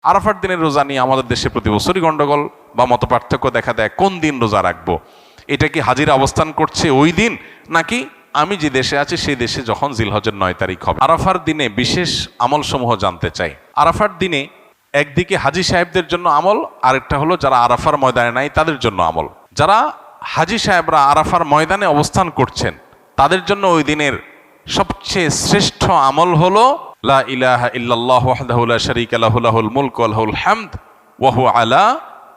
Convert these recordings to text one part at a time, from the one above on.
আরাফার দিনের রোজা নিয়ে আমাদের দেশে প্রতি বছরই গন্ডগোল বা মতপার্থক্য দেখা দেয়। কোন দিন রোজা রাখবো? এটা কি হাজিরা অবস্থান করছে ওই দিন, নাকি আমি যে দেশে আছি সেই দেশে যখন জিলহজের 9 তারিখ হবে? আরাফার দিনে বিশেষ আমল সমূহ জানতে চাই। আরাফার দিনে একদিকে হাজি সাহেবদের জন্য আমল, আরেকটা হলো যারা আরাফার ময়দানে নাই তাদের জন্য আমল। যারা হাজি সাহেবরা আরাফার ময়দানে অবস্থান করছেন তাদের জন্য ওই দিনের সবচেয়ে শ্রেষ্ঠ আমল হলো লা ইলাহা ইল্লাল্লাহু ওয়াহদাহু লা শারীকা লাহু লাহুল মুলকু ওয়া লাহুল হামদ ওয়া হুয়া আলা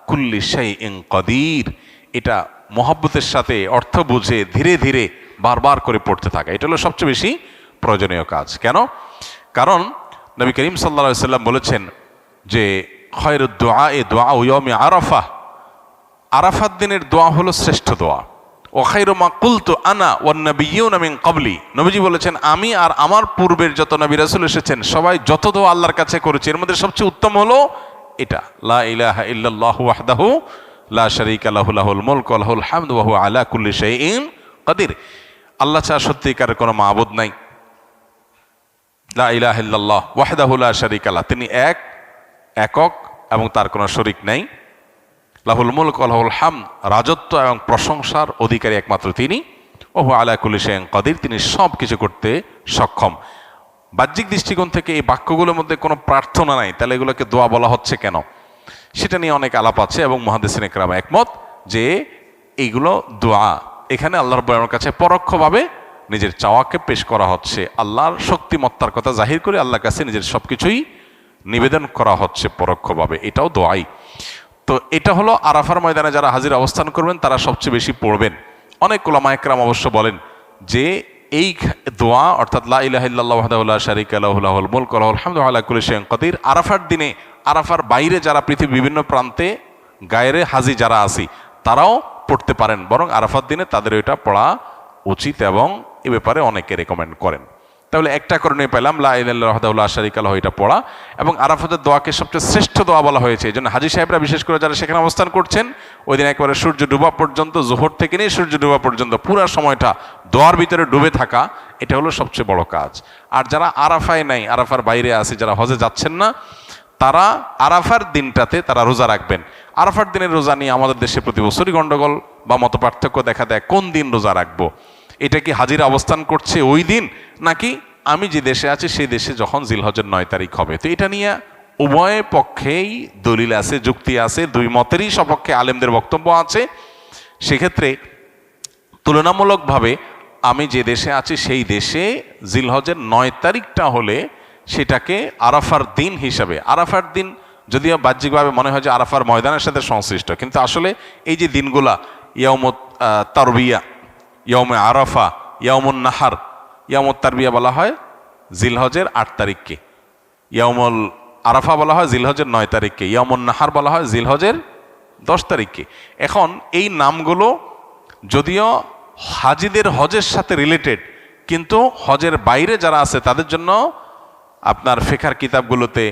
কুল্লি শাইইন কাদির। এটা মহব্বতের সাথে অর্থ বুঝে ধীরে ধীরে বারবার করে পড়তে থাকা, এটা হলো সবচেয়ে বেশি প্রয়োজনীয় কাজ। কেন? কারণ নবী করিম সাল্লাল্লাহু আলাইহি সাল্লাম বলেছেন যে খায়রুদ দুআ দুআ ইয়াউমি আরাফা, আরাফাত দিনের দোয়া হলো শ্রেষ্ঠ দোয়া। ও খায়রু মা কুলতু আনা ওয়ান নাবিয়্যুনা মিন ক্বাবলি, নবীজি বলেছেন আমি আর আমার পূর্বের যত নবী রাসূল এসেছেন সবাই যত দোয়া আল্লাহর কাছে করেছে এর মধ্যে সবচেয়ে উত্তম হলো এটা, লা ইলাহা ইল্লাল্লাহু ওয়াহদাহু লা শারীকা লাহু লাহুল মুলকু ওয়া লাহুল হামদু ওয়া হুয়া আলা কুল্লি শাইইন কাদির। আল্লাহ ছাড়া সত্যিকারের কোনো মাবুদ নাই। লা ইলাহা ইল্লাল্লাহ ওয়াহদাহু লা শারীকা লাহু, তিনি একক এবং তার কোনো শরীক নাই। লাহুল মুলক ওয়া লাহুল হামদ, রাজত্ব এবং প্রশংসার অধিকারী একমাত্র তিনি। ও হুয়া আলা কুল্লি শাইইন কাদির, তিনি সব কিছু করতে সক্ষম। বাহ্যিক দৃষ্টিকোণ থেকে এই বাক্যগুলোর মধ্যে কোনো প্রার্থনা নাই, তাহলে এগুলোকে দোয়া বলা হচ্ছে কেন? সেটা নিয়ে অনেক আলাপ আছে এবং মুহাদ্দিসিনে কেরাম একমত যে এইগুলো দোয়া। এখানে আল্লাহ রাব্বুল আলামিনের কাছে পরোক্ষভাবে নিজের চাওয়াকে পেশ করা হচ্ছে, আল্লাহর শক্তিমত্তার কথা জাহির করে আল্লাহর কাছে নিজের সবকিছুই নিবেদন করা হচ্ছে পরোক্ষভাবে, এটাও দোয়াই। তো এটা হলো আরাফার ময়দানে যারা হাজির অবস্থান করবেন তারা সবচেয়ে বেশি পড়বেন। অনেক উলামা একরাম অবশ্য বলেন যে এই দোয়া অর্থাৎ লা ইলাহা ইল্লাল্লাহু ওয়াহদাহু লা শারীকা লাহু লাহুল মুলকু ওয়া লাহুল হামদু ওয়া আলা কুল্লি শাইইন কাদির আরাফার দিনে, আরাফার বাইরে যারা পৃথিবীর বিভিন্ন প্রান্তে গায়রে হাজি যারা আছি তারাও পড়তে পারেন, বরং আরাফার দিনে তাদের এটা পড়া উচিত এবং এ ব্যাপারে অনেকে রেকমেন্ড করেন। তাহলে একটা করণীয় পেলাম, লা ইলাহা ইল্লাল্লাহু ওয়াহদাহু লা শারীকা লাহু, এটা পড়া। এবং আরাফাতের দোয়াকে সবচেয়ে শ্রেষ্ঠ দোয়া বলা হয়েছে, এই জন্য হাজি সাহেবরা বিশেষ করে যারা সেখানে অবস্থান করছেন ওই দিন একবারে সূর্য ডুবা পর্যন্ত, জোহর থেকে নিয়ে সূর্য ডুবা পর্যন্ত পুরো সময়টা দোয়ার ভিতরে ডুবে থাকা, এটা হলো সবচেয়ে বড় কাজ। আর যারা আরাফায় নাই, আরাফার বাইরে আছে, যারা হজে যাচ্ছেন না, তারা আরাফার দিনটাতে তারা রোজা রাখবেন। আরাফার দিনের রোজা নিয়ে আমাদের দেশে প্রতি বছরই গন্ডগোল বা মতপার্থক্য দেখা দেয়। কোন দিন রোজা রাখবো? এটা কি হাজিরা অবস্থান করছে ওই দিন, নাকি আমি যে দেশে আছি সেই দেশে যখন জিলহজের 9 তারিখ হবে? তো এটা নিয়ে উভয় পক্ষেই দলিল আছে, যুক্তি আছে, দুই মতেরই সপক্ষে আলেমদের বক্তব্য আছে। সেক্ষেত্রে তুলনামূলকভাবে আমি যে দেশে আছি সেই দেশে জিলহজের 9 তারিখটা হলে সেটাকে আরাফার দিন হিসাবে, আরাফার দিন যদিও বাহ্যিকভাবে মনে হয় যে আরাফার ময়দানের সাথে সংশ্লিষ্ট, কিন্তু আসলে এই যে দিনগুলা ইয়াউমুত তারবিয়া, ইয়াউমে আরাফা, ইয়াউমুন নাহার, ইয়াউমুত তারবিয়া বলা হয় জিলহজের 8 তারিখকে, ইয়াউমুল আরাফা বলা হয় জিলহজের 9 তারিখকে, ইয়াউমুন নাহার বলা হয় জিলহজের 10 তারিখকে। এখন এই নামগুলো যদিও হাজিদের হজের সাথে রিলেটেড, কিন্তু হজের বাইরে যারা আছে তাদের জন্য আপনার ফিকহের কিতাবগুলোতে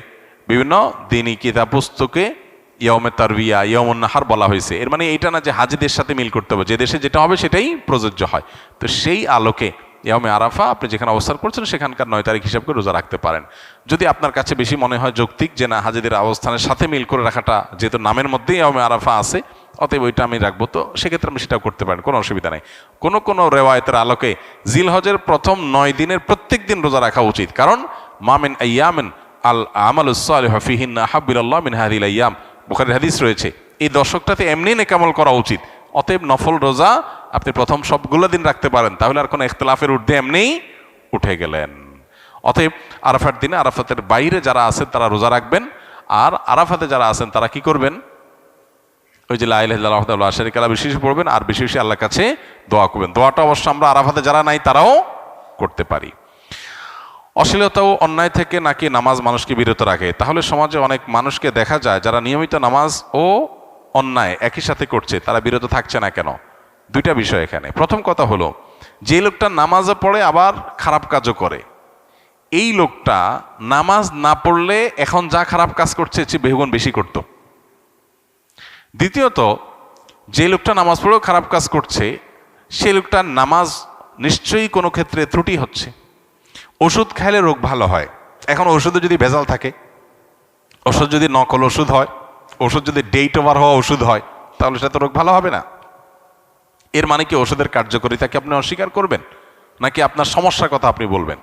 বিভিন্ন দ্বীনি কিতাব পুস্তকে ইয়াউমে তারবিয়া, ইয়াউমুন নাহার বলা হয়েছে। এর মানে এইটা না যে হাজিদের সাথে মিল করতে হবে, যে দেশে যেটা হবে সেটাই প্রযোজ্য হয়। তো সেই আলোকে ইয়াউমে আরাফা আপনি যেখানে অবস্থান করছেন সেখানকার 9 তারিখ হিসাব করে রোজা রাখতে পারেন। যদি আপনার কাছে বেশি মনে হয় যৌক্তিক যে না হাজিদের অবস্থানের সাথে মিল করে রাখাটা, যেহেতু নামের মধ্যেই ইয়াউমে আরাফা আছে অতএব ওইটা আমি রাখবো, তো সেক্ষেত্রে আমি সেটাও করতে পারেন, কোনো অসুবিধা নেই। কোনো রেওয়ায়তের আলোকে জিলহজের প্রথম 9 দিনের প্রত্যেক দিন রোজা রাখা উচিত, কারণ মামিন আইয়ামিন আল আমালুস সালিহু ফিহিন্না আহাব্বু ইলাল্লাহ মিন হাযিহিল আইয়াম, বুখারীর হাদিস রয়েছে। এই দশকটাতে এমনি নেক আমল করা উচিত। অতএব নফল রোজা আপনি প্রথম সবগুলো দিন রাখতে পারেন, তাহলে আর কোনো ইখতিলাফের ঊর্ধ্বে এমনিই উঠে গেলেন। অতএব আরাফার দিনে আরাফাতের বাইরে যারা আছেন তারা রোজা রাখবেন, আর আরাফাতে যারা আছেন তারা কি করবেন? ওই যে লা ইলাহা ইল্লাল্লাহু ওয়াহদাহু লা শারীকা লাহু বেশি বেশি পড়বেন আর বেশি বেশি আল্লাহর কাছে দোয়া করবেন। দোয়াটা অবশ্য আমরা আরাফাতে যারা নাই তারাও করতে পারি। অশ্লীলতা ও অন্যায় থেকে নাকি নামাজ মানুষকে বিরত রাখে? তাহলে সমাজে অনেক মানুষকে দেখা যায় যারা নিয়মিত নামাজ ও অন্যায় একই সাথে করছে, তারা বিরত থাকছে না কেন? দুইটা বিষয় এখানে। প্রথম কথা হলো, যে লোকটা নামাজও পড়ে আবার খারাপ কাজও করে, এই লোকটা নামাজ না পড়লে এখন যা খারাপ কাজ করছে চেয়ে বহুগুণ বেশি করত। দ্বিতীয়ত, যে লোকটা নামাজ পড়েও খারাপ কাজ করছে সেই লোকটার নামাজ নিশ্চয়ই কোনো ক্ষেত্রে ত্রুটি হচ্ছে। ওষুধ খাইলে রোগ ভালো হয়, এখন ওষুধে যদি ভেজাল থাকে, ওষুধ যদি নকল ওষুধ হয়, ওষুধ যদি ডেট ওভার হওয়া ওষুধ হয়, তাহলে সেটা তো রোগ ভালো হবে না। এর মানে কি ওষুধের কার্যকারিতাকে আপনি অস্বীকার করবেন, নাকি আপনার সমস্যার কথা আপনি বলবেন?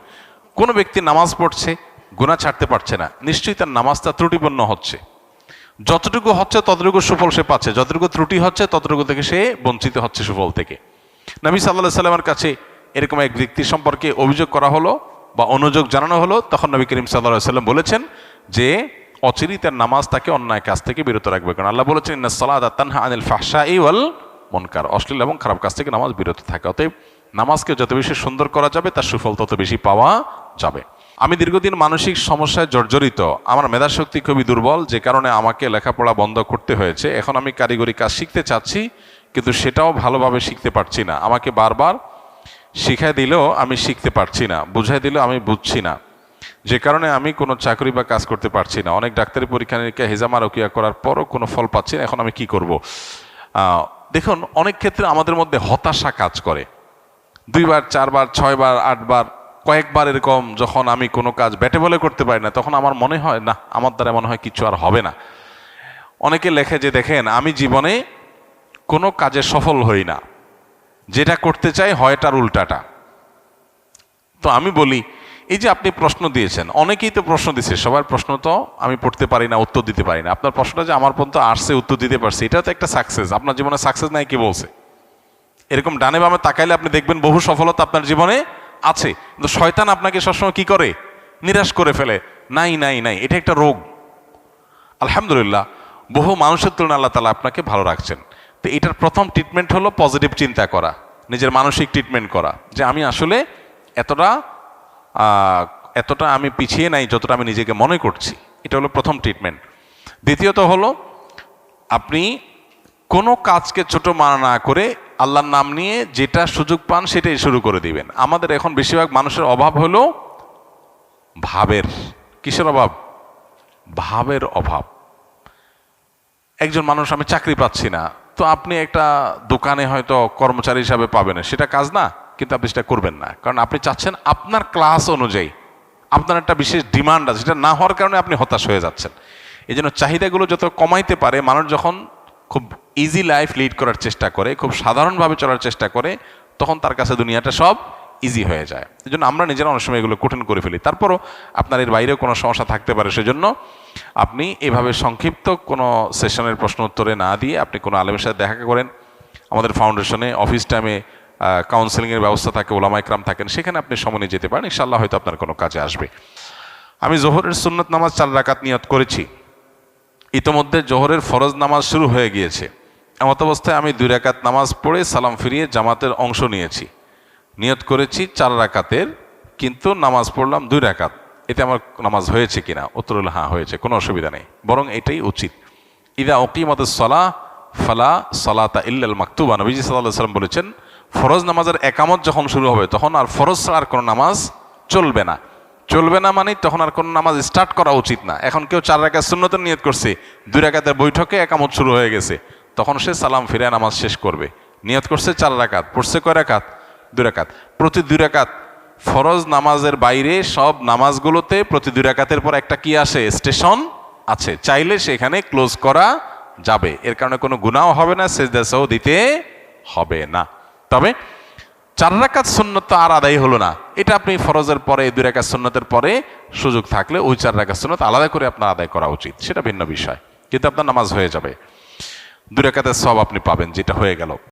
কোনো ব্যক্তি নামাজ পড়ছে, গুনাহ ছাড়তে পারছে না, নিশ্চয়ই তার নামাজটা ত্রুটিপূর্ণ হচ্ছে। যতটুকু হচ্ছে ততটুকু সুফল সে পাচ্ছে, যতটুকু ত্রুটি হচ্ছে ততটুকু থেকে সে বঞ্চিত হচ্ছে সুফল থেকে। নবী সাল্লাল্লাহু আলাইহি সাল্লামের কাছে এরকম এক ব্যক্তি সম্পর্কে অভিযোগ করা হলো বা অনুযোগ জানানো হলো, তখন নবী করিম সাল্লাল্লাহু আলাইহি সাল্লাম বলেছেন যে অচিরেই তার নামাজ তাকে অন্যায় কাজ থেকে বিরত রাখবে, কারণ আল্লাহ বলেছেন ইন্নাস সালাতা তানহা আনিল ফাহশাই ওয়াল মুনকার, অশ্লীল এবং খারাপ কাজ থেকে নামাজ বিরত থাকে। অতএব নামাজকে যত বেশি সুন্দর করা যাবে তার সুফল তত বেশি পাওয়া যাবে। আমি দীর্ঘদিন মানসিক সমস্যায় জর্জরিত, আমার মেধাশক্তি খুবই দুর্বল, যে কারণে আমাকে লেখাপড়া বন্ধ করতে হয়েছে। এখন আমি কারিগরি কাজ শিখতে চাচ্ছি, কিন্তু সেটাও ভালোভাবে শিখতে পারছি না। আমাকে বারবার শিখাই দিলেও আমি শিখতে পারছি না, বুঝাই দিলেও আমি বুঝছি না, যে কারণে আমি কোনো চাকরি বা কাজ করতে পারছি না। অনেক ডাক্তারি পরীক্ষা নিরীক্ষা হেজামা রকিয়া করার পরও কোনো ফল পাচ্ছি না। এখন আমি কি করব? দেখুন, অনেক ক্ষেত্রে আমাদের মধ্যে হতাশা কাজ করে। 2 বার 4 বার 6 বার 8 বার কয়েকবার এরকম যখন আমি কোনো কাজ ব্যাটে বলে করতে পারি না, তখন আমার মনে হয় না, আমার দ্বারা মনে হয় কিছু আর হবে না। অনেকে লেখে যে দেখেন আমি জীবনে কোনো কাজে সফল হই না, যেটা করতে চাই হয় তার উল্টাটা। তো আমি বলি, এই যে আপনি প্রশ্ন দিয়েছেন, অনেকেই তো প্রশ্ন দিচ্ছে, সবার প্রশ্ন তো আমি পড়তে পারি না, উত্তর দিতে পারি না। আপনার প্রশ্নটা যে আমার পর্যন্ত আসছে, উত্তর দিতে পারছি, এটা তো একটা সাকসেস। আপনার জীবনে সাকসেস নাই কে বলছে? এরকম ডানে বামে তাকাইলে আপনি দেখবেন বহু সফলতা আপনার জীবনে আছে, কিন্তু শয়তান আপনাকে সবসময় কি করে? নিরাশ করে ফেলে, নাই নাই নাই। এটা একটা রোগ। আলহামদুলিল্লাহ, বহু মানুষের তুলনায় আল্লাহ তাআলা আপনাকে ভালো রাখছেন। তো এটার প্রথম ট্রিটমেন্ট হলো পজিটিভ চিন্তা করা, নিজের মানসিক ট্রিটমেন্ট করা, যে আমি আসলে এতটা আমি পিছিয়ে নাই যতটা আমি নিজেকে মনে করছি। এটা হলো প্রথম ট্রিটমেন্ট। দ্বিতীয়ত হলো আপনি কোনো কাজকে ছোট মানা না করে আল্লাহর নাম নিয়ে যেটা সুযোগ পান সেটাই শুরু করে দিবেন। আমাদের এখন বেশিরভাগ মানুষের অভাব হলো ভাবের। কিসের অভাব? ভাবের অভাব। একজন মানুষ, আমি চাকরি পাচ্ছি না, তো আপনি একটা দোকানে হয়তো কর্মচারী হিসাবে পাবেন, সেটা কাজ না, কিন্তু আপনি সেটা করবেন না, কারণ আপনি চাচ্ছেন আপনার ক্লাস অনুযায়ী আপনার একটা বিশেষ ডিমান্ড আছে, সেটা না হওয়ার কারণে আপনি হতাশ হয়ে যাচ্ছেন। এই জন্য চাহিদাগুলো যত কমাইতে পারে, মানুষ যখন খুব ইজি লাইফ লিড করার চেষ্টা করে, খুব সাধারণভাবে চলার চেষ্টা করে, তখন তার কাছে দুনিয়াটা সব ইজি হয়ে যায়। এই জন্য আমরা নিজেরা অনেক সময় এগুলো কঠিন করে ফেলি। তারপরও আপনার এর বাইরেও কোনো সমস্যা থাকতে পারে, সেজন্য আপনি এভাবে সংক্ষিপ্ত কোনো সেশনের প্রশ্ন উত্তরে না দিয়ে আপনি কোনো আলেমের সাথে দেখা করেন। আমাদের ফাউন্ডেশনে অফিস টাইমে কাউন্সেলিংয়ের ব্যবস্থা থাকে, ওলামা ইকরাম থাকেন, সেখানে আপনি সময় নিয়ে যেতে পারেন, ইনশাআল্লাহ হয়তো আপনার কোনো কাজে আসবে। আমি জোহরের সুন্নত নামাজ 4 রাকাত নিয়ত করেছি। ইতোমধ্যে জোহরের ফরজ নামাজ শুরু হয়ে গিয়েছে। এমত অবস্থায় আমি 2 রাকাত নামাজ পড়ে সালাম ফিরিয়ে জামাতের অংশ নিয়েছি। নিয়ত করেছি 4 রাকাতের, কিন্তু নামাজ পড়লাম 2 রাকাত। এতে আমার নামাজ হয়েছে কিনা? উত্তর হলো হ্যাঁ, হয়েছে, কোনো অসুবিধা নেই, বরং এটাই উচিত। ইদা উকিমাতুস সালাহ ফালা সালাতা ইল্লাল মাকতুবা, নবীজি সাল্লাল্লাহু আলাইহি ওয়াসাল্লাম বলেছেন, ফরজ নামাজের একামত যখন শুরু হবে তখন আর ফরজ ছাড়া আর কোনো নামাজ চলবে না। চলবে না মানে তখন আর কোনো নামাজ স্টার্ট করা উচিত না। এখন কেউ 4 রাকাত সুন্নতের নিয়ত করছে, 2 রাকাতের বৈঠকে একামত শুরু হয়ে গেছে, তখন সে সালাম ফিরে নামাজ শেষ করবে। নিয়ত করছে 4 রাকাত, পড়ছে কয় রাকাত? 2 রাকাত। প্রতি 2 রাকাত ফরজ নামাজের বাইরে সব নামাজগুলোতে প্রতি 2 রাকাতের পর একটা কি আসে? স্টেশন আছে, চাইলে সেখানে ক্লোজ করা যাবে। এর কারণে কোনো গুনাহ হবে না, সেজদা সাহু দিতে হবে না। তবে 4 রাকাত সুন্নত আর আদায় হলো না, এটা আপনি ফরজের পরে 2 রাকাত সুন্নতের পরে সুযোগ থাকলে ওই 4 রাকাত সুন্নত আলাদা করে আপনার আদায় করা উচিত, সেটা ভিন্ন বিষয়, কিন্তু আপনার নামাজ হয়ে যাবে। 2 রাকাতের সওয়াব আপনি পাবেন, যেটা হয়ে গেল।